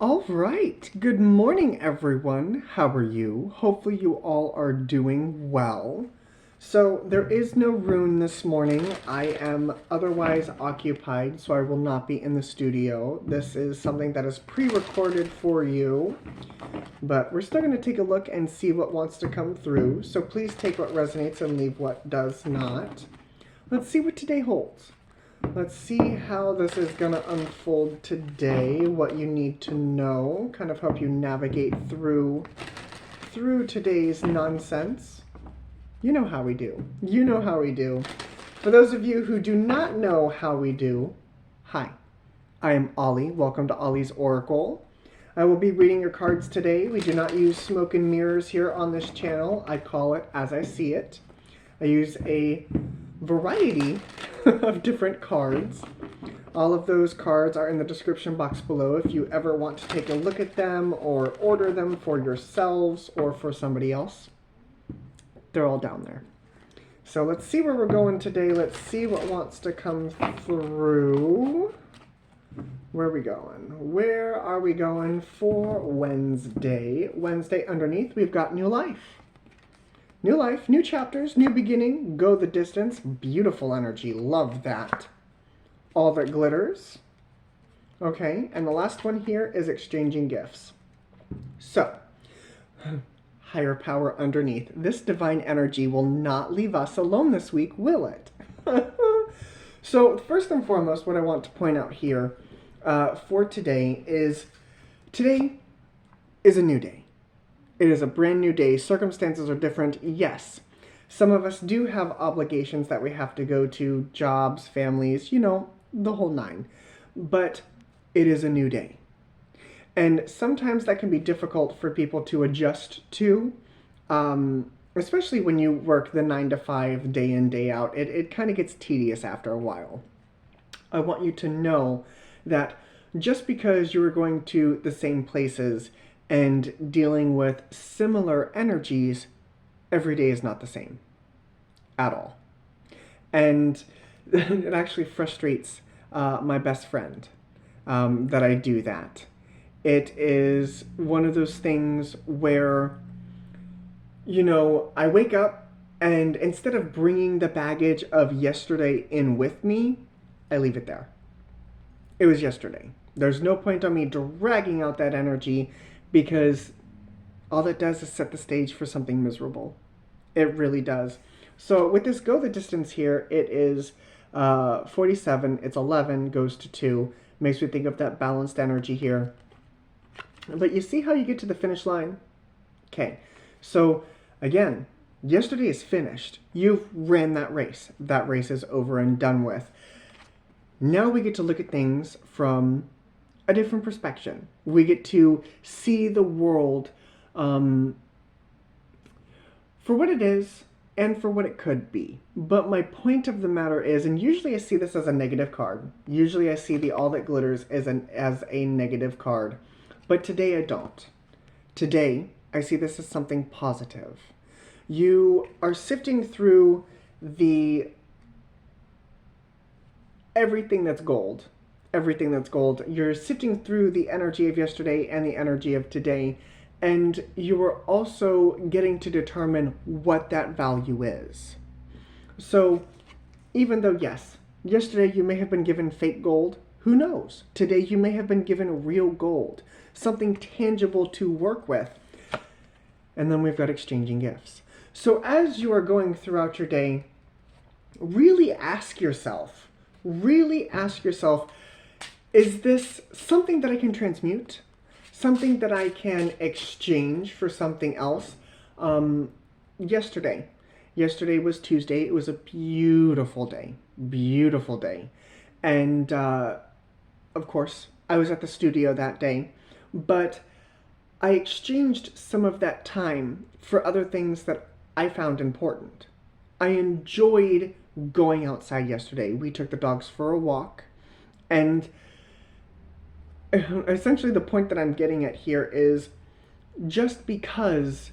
All right. Good morning, everyone. How are you? Hopefully, you all are doing well. So, there is no rune this morning. I am otherwise occupied, so I will not be in the studio. This is something that is pre recorded for you. But we're still going to take a look and see what wants to come through. So, please take what resonates and leave what does not. Let's see what today holds. Let's see how this is going to unfold today, what you need to know, kind of help you navigate through today's nonsense. You know how we do. You know how we do. For those of you who do not know how we do, hi. I am Ollie. Welcome to Ollie's Oracle. I will be reading your cards today. We do not use smoke and mirrors here on this channel. I call it as I see it. I use a variety of different cards. All of those cards are in the description box below if you ever want to take a look at them or order them for yourselves or for somebody else. They're all down there. So let's see where we're going today. Let's see what wants to come through. Where are we going? Where are we going for Wednesday? Wednesday underneath, we've got new life. New life, new chapters, new beginning, go the distance. Beautiful energy, love that. All that glitters. Okay, and the last one here is exchanging gifts. So, higher power underneath. This divine energy will not leave us alone this week, will it? So, first and foremost, what I want to point out here for today is a new day. It is a brand new day. Circumstances are different. Yes, some of us do have obligations that we have to go to, jobs, families, you know, the whole nine. But it is a new day. And sometimes that can be difficult for people to adjust to, especially when you work the 9 to 5 day in, day out. It kind of gets tedious after a while. I want you to know that just because you are going to the same places and dealing with similar energies, every day is not the same at all. And it actually frustrates my best friend that I do that. It is one of those things where, you know, I wake up and instead of bringing the baggage of yesterday in with me, I leave it there. It was yesterday. There's no point on me dragging out that energy because all it does is set the stage for something miserable. It really does. So with this go the distance here, it is 47, it's 11, goes to 2. Makes me think of that balanced energy here. But you see how you get to the finish line? Okay, so again, yesterday is finished. You've ran that race. That race is over and done with. Now we get to look at things from a different perspective. We get to see the world for what it is and for what it could be. But my point of the matter is, and usually I see this as a negative card. Usually I see the all that glitters as a negative card. But today I don't. Today I see this as something positive. You are sifting through everything that's gold. Everything that's gold. You're sifting through the energy of yesterday and the energy of today, and you are also getting to determine what that value is. So, even though, yes, yesterday you may have been given fake gold, who knows? Today you may have been given real gold, something tangible to work with. And then we've got exchanging gifts. So as you are going throughout your day, really ask yourself, is this something that I can transmute? Something that I can exchange for something else? Yesterday was Tuesday. It was a beautiful day. And, of course, I was at the studio that day. But I exchanged some of that time for other things that I found important. I enjoyed going outside yesterday. We took the dogs for a walk. And essentially the point that I'm getting at here is just because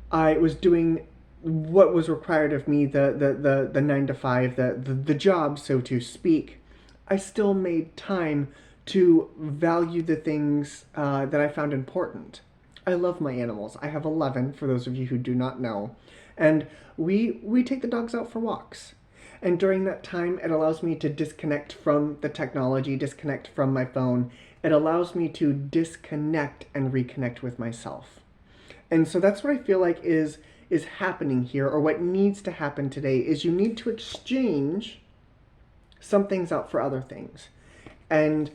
I was doing what was required of me, the 9 to 5, the job, so to speak, I still made time to value the things that I found important. I love my animals. I have 11, for those of you who do not know. And we take the dogs out for walks. And during that time, it allows me to disconnect from the technology, disconnect from my phone. It allows me to disconnect and reconnect with myself. And so that's what I feel like is happening here, or what needs to happen today, is you need to exchange some things out for other things. And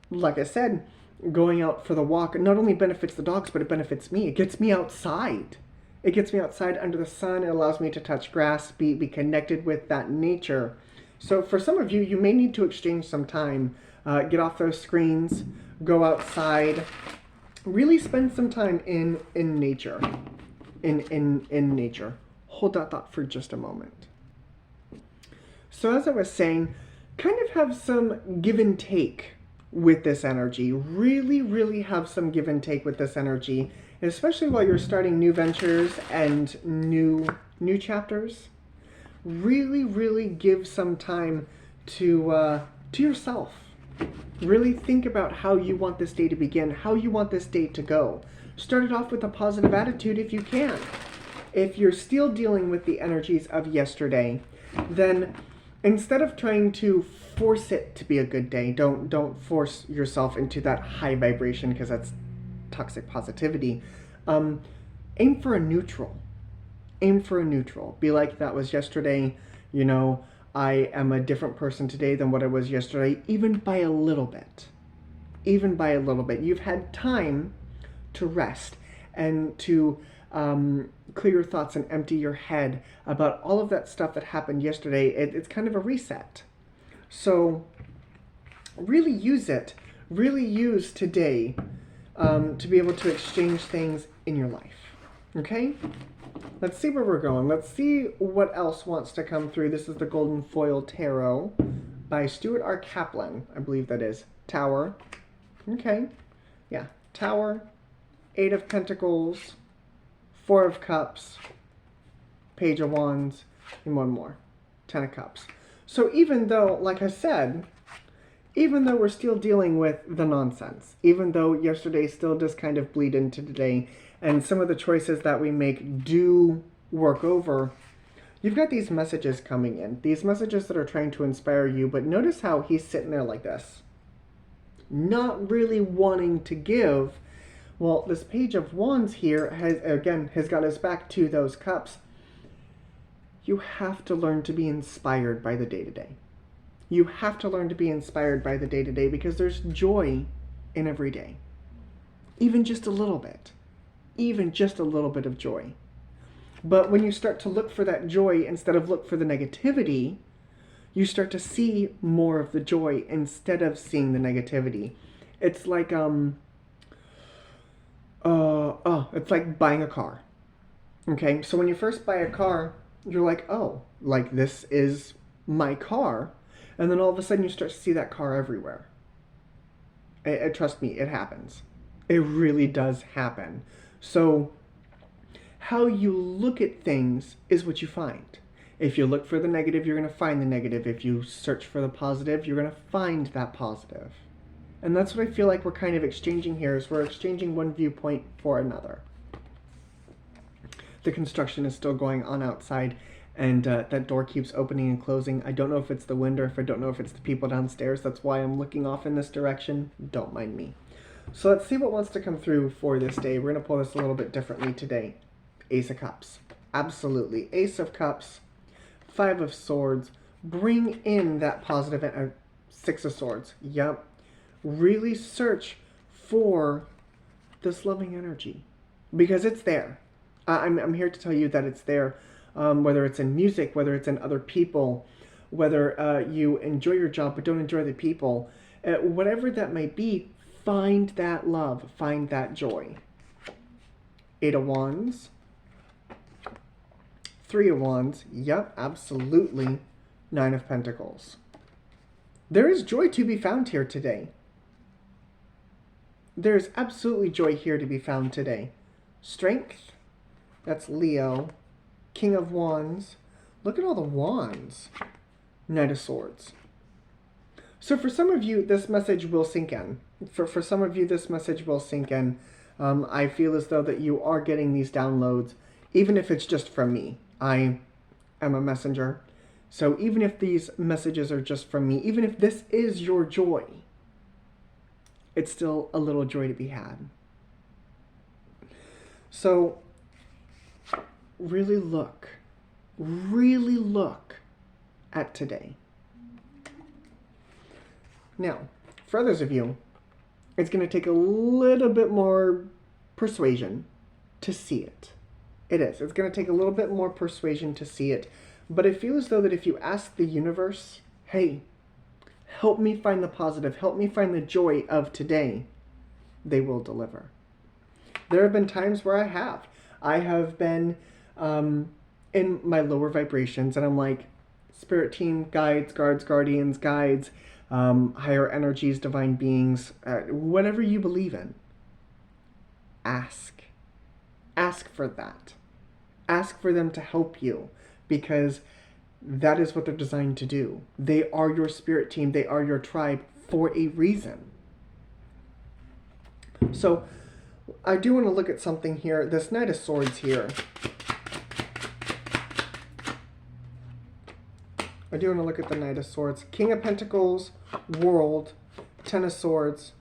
like I said, going out for the walk not only benefits the dogs, but it benefits me. It gets me outside. It gets me outside under the sun. It allows me to touch grass, be connected with that nature. So for some of you, you may need to exchange some time. Get off those screens, go outside, really spend some time in nature. In nature. Hold that thought for just a moment. So as I was saying, kind of have some give and take with this energy. Really, really have some give and take with this energy, especially while you're starting new ventures and new chapters. Really, really give some time to yourself. Really think about how you want this day to begin, how you want this day to go. Start it off with a positive attitude if you can. If you're still dealing with the energies of yesterday, then instead of trying to force it to be a good day, don't force yourself into that high vibration, because that's toxic positivity. Aim for a neutral. Aim for a neutral. Be like, that was yesterday, you know, I am a different person today than what I was yesterday, even by a little bit. Even by a little bit. You've had time to rest and to clear your thoughts and empty your head about all of that stuff that happened yesterday. It's kind of a reset. So really use it. Really use today to be able to exchange things in your life. Okay? Let's see where we're going. Let's see what else wants to come through. This is the Golden Foil Tarot by Stuart R. Kaplin. I believe that is. Tower. Okay. Yeah. Tower. 8 of Pentacles. 4 of Cups. Page of Wands. And one more. 10 of Cups. So even though, like I said, even though we're still dealing with the nonsense, even though yesterday still does kind of bleed into today, and some of the choices that we make do work over, you've got these messages coming in. These messages that are trying to inspire you, but notice how he's sitting there like this. Not really wanting to give. Well, this Page of Wands here has got his back to those cups. You have to learn to be inspired by the day-to-day. You have to learn to be inspired by the day-to-day, because there's joy in every day. Even just a little bit. Even just a little bit of joy. But when you start to look for that joy instead of look for the negativity, you start to see more of the joy instead of seeing the negativity. It's like it's like buying a car. Okay, so when you first buy a car, you're like, oh, like this is my car. And then all of a sudden you start to see that car everywhere. Trust me, it happens. It really does happen. So how you look at things is what you find. If you look for the negative, you're going to find the negative. If you search for the positive, you're going to find that positive. And that's what I feel like we're kind of exchanging here, is we're exchanging one viewpoint for another. The construction is still going on outside, and that door keeps opening and closing. I don't know if it's the wind or if I don't know if it's the people downstairs. That's why I'm looking off in this direction. Don't mind me. So let's see what wants to come through for this day. We're going to pull this a little bit differently today. Ace of Cups. Absolutely. Ace of Cups. 5 of Swords. Bring in that positive. 6 of Swords. Yep. Really search for this loving energy, because it's there. I'm here to tell you that it's there. Whether it's in music, whether it's in other people, whether you enjoy your job but don't enjoy the people, whatever that may be, find that love, find that joy. 8 of Wands. 3 of Wands. Yep, absolutely. 9 of Pentacles. There is joy to be found here today. There's absolutely joy here to be found today. Strength. That's Leo. King of Wands. Look at all the wands. Knight of Swords. So for some of you, this message will sink in. For some of you, this message will sink in. I feel as though that you are getting these downloads, even if it's just from me. I am a messenger. So even if these messages are just from me, even if this is your joy, it's still a little joy to be had. So really look at today. Now, for others of you, it's going to take a little bit more persuasion to see it. It is. It's going to take a little bit more persuasion to see it. But I feel as though that if you ask the universe, hey, help me find the positive, help me find the joy of today, they will deliver. There have been times where I have been in my lower vibrations, and I'm like, spirit team, guides, guards, guardians, guides, higher energies, divine beings, whatever you believe in, ask for that. Ask for them to help you, because that is what they're designed to do. They are your spirit team. They are your tribe for a reason. So I do want to look at something here. This Knight of Swords here. I do want to look at the Knight of Swords. King of Pentacles, World, Ten of Swords,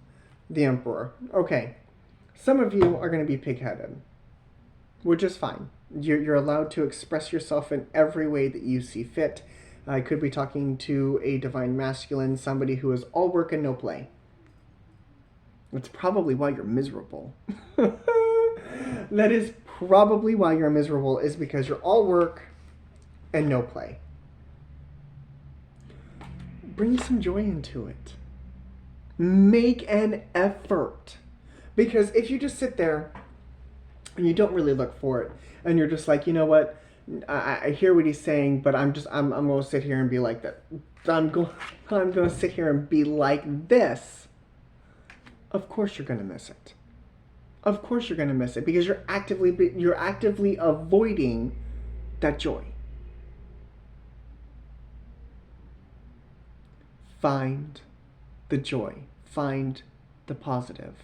the Emperor. Okay. Some of you are going to be pig-headed, which is fine. You're allowed to express yourself in every way that you see fit. I could be talking to a divine masculine, somebody who is all work and no play. That's probably why you're miserable. That is probably why you're miserable, is because you're all work and no play. Bring some joy into it. Make an effort. Because if you just sit there and you don't really look for it, and you're just like, you know what, I hear what he's saying, but I'm going to sit here and be like that. I'm going to sit here and be like this. Of course you're going to miss it. Of course you're going to miss it, because you're actively avoiding that joy. Find the joy. Find the positive.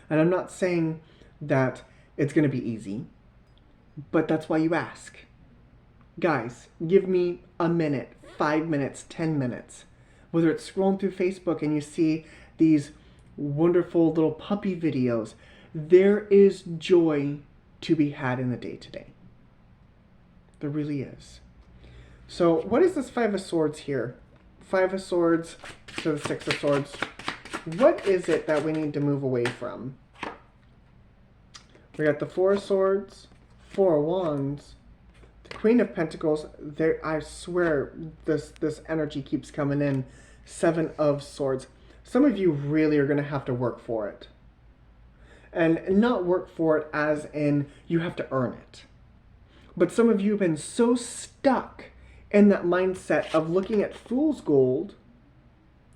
And I'm not saying that it's going to be easy, but that's why you ask. Guys, give me a minute, 5 minutes, 10 minutes. Whether it's scrolling through Facebook and you see these wonderful little puppy videos, there is joy to be had in the day-to-day. There really is. So what is this Five of Swords here? Five of Swords to the Six of Swords. What is it that we need to move away from? We got the Four of Swords, Four of Wands, the Queen of Pentacles. There, I swear this energy keeps coming in. Seven of Swords. Some of you really are going to have to work for it. And not work for it as in you have to earn it. But some of you have been so stuck in that mindset of looking at fool's gold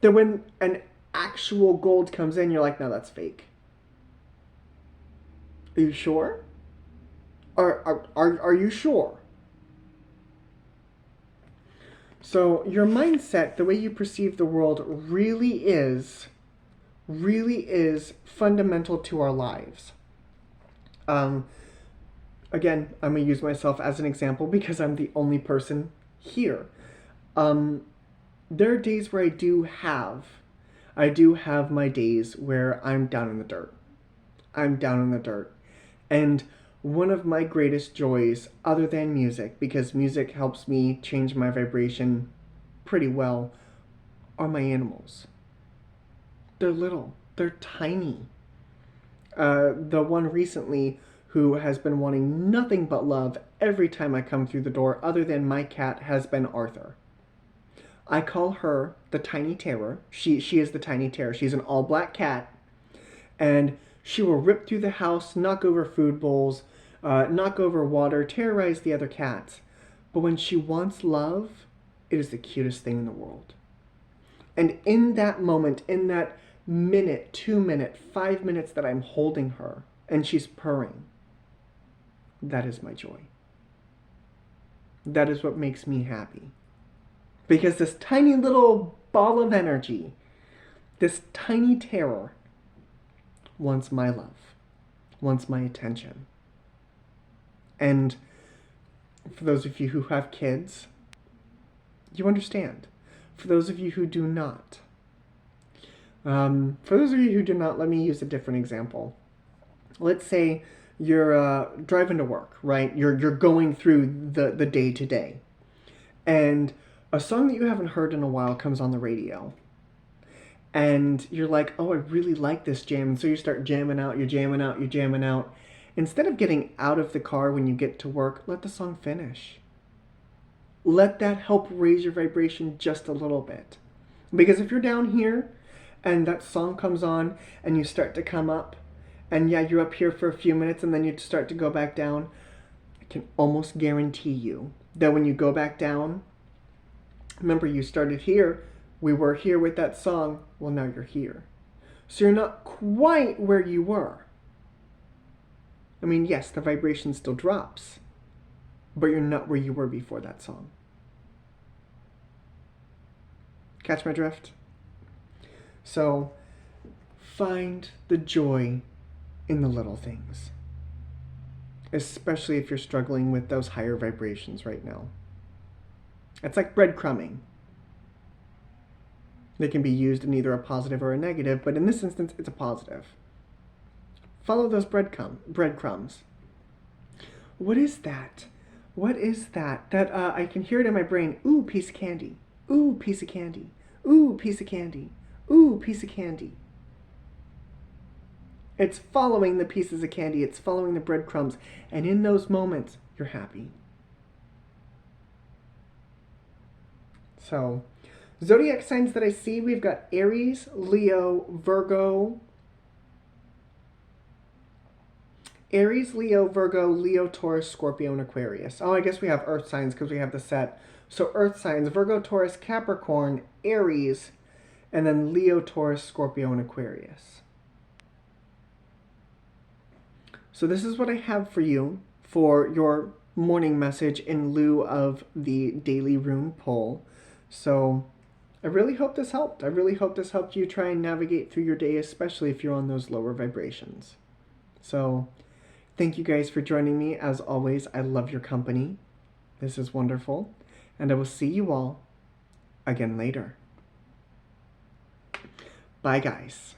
that when an actual gold comes in, you're like, no, that's fake. Are you sure? Are you sure? So your mindset, the way you perceive the world, really is fundamental to our lives. Again, I'm going to use myself as an example because I'm the only person here. There are days where I do have my days where I'm down in the dirt. I'm down in the dirt. And one of my greatest joys, other than music, because music helps me change my vibration pretty well, are my animals. They're little. They're tiny. The one recently who has been wanting nothing but love every time I come through the door, other than my cat, has been Arthur. I call her the Tiny Terror. She is the Tiny Terror. She's an all-black cat, and she will rip through the house, knock over food bowls, knock over water, terrorize the other cats. But when she wants love, it is the cutest thing in the world. And in that moment, in that minute, 2 minute, 5 minutes that I'm holding her, and she's purring, that is my joy. That is what makes me happy. Because this tiny little ball of energy, this tiny terror wants my love, wants my attention. And for those of you who have kids, you understand. For those of you who do not, for those of you who do not, let me use a different example. Let's say you're driving to work, right? You're going through the day to day, and a song that you haven't heard in a while comes on the radio, and you're like, oh, I really like this jam, and so you start jamming out, you're jamming out, you're jamming out. Instead of getting out of the car when you get to work, let the song finish. Let that help raise your vibration just a little bit. Because if you're down here and that song comes on and you start to come up, and yeah, you're up here for a few minutes and then you start to go back down, I can almost guarantee you that when you go back down, remember you started here, we were here with that song, well now you're here. So you're not quite where you were. I mean, yes, the vibration still drops, but you're not where you were before that song. Catch my drift? So, find the joy in the little things, especially if you're struggling with those higher vibrations right now. It's like breadcrumbing. They can be used in either a positive or a negative, but in this instance, it's a positive. Follow those breadcrumbs. What is that? What is that? That I can hear it in my brain. Ooh, piece of candy. Ooh, piece of candy. Ooh, piece of candy. Ooh, piece of candy. It's following the pieces of candy. It's following the breadcrumbs. And in those moments, you're happy. So, zodiac signs that I see, we've got Aries, Leo, Virgo, Leo, Taurus, Scorpio, and Aquarius. Oh, I guess we have earth signs because we have the set. So earth signs, Virgo, Taurus, Capricorn, Aries, and then Leo, Taurus, Scorpio, and Aquarius. So this is what I have for you for your morning message in lieu of the daily rune poll. So I really hope this helped. I really hope this helped you try and navigate through your day, especially if you're on those lower vibrations. So thank you guys for joining me. As always, I love your company. This is wonderful. And I will see you all again later. Bye, guys.